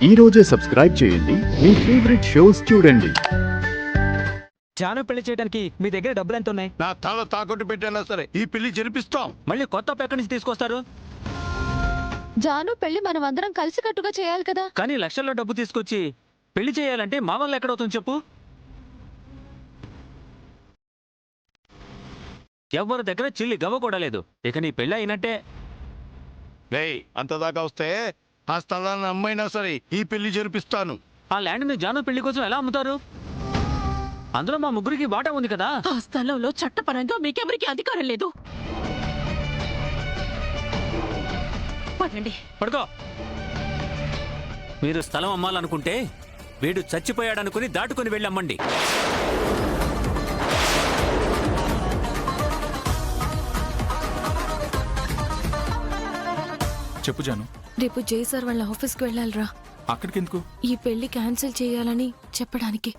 ఈ రోజే సబ్స్క్రైబ్ చేయండి మీ ఫేవరెట్ షోస్ చూడండి. జాను పెళ్లి చేయడానికి మీ దగ్గర డబ్బులు ఎంత ఉన్నాయి? నా తల తాకట్టు పెట్టైనా సరే ఈ పెళ్లి జరిపిస్తాం. మళ్ళీ కొత్త అప్పు ఎక్కడి నుంచి తీసుకొస్తారు? జాను పెళ్లి మనం అందరం కలిసికట్టుగా చేయాలి కదా. కానీ లక్షల్లో డబ్బు తీసుకొచ్చి పెళ్లి చేయాలంటే మా వల్ల ఎక్కడవుతుంది చెప్పు? ఎవరి దగ్గర చిల్లి గవ్వ కూడా లేదు. ఇక నీ పెళ్ళి అయినట్టే. రేయ్, అంతదాకా వస్తే ఆ స్థలాన్ని అమ్మైనా సరే ఈ పెళ్లి జరిపిస్తాను. ఆ ల్యాండ్ని జాను పెళ్లి కోసం ఎలా అమ్ముతారు? అందులో మా ముగ్గురికి వాటా ఉంది కదా. ఆ స్థలంలో చట్టపరంగా మీకెవరికి అధికారం లేదు. పదండి. పడుకో. మీరు స్థలం అమ్మాలనుకుంటే వీడు చచ్చిపోయాడనుకుని దాటుకుని వెళ్ళి అమ్మండి. చెప్పు జాను. రేపు జై సార్ వాళ్ళ ఆఫీస్కి వెళ్ళాలిరా. అక్కడికి ఎందుకు? ఈ పెళ్లి క్యాన్సిల్ చేయాలని చెప్పడానికి.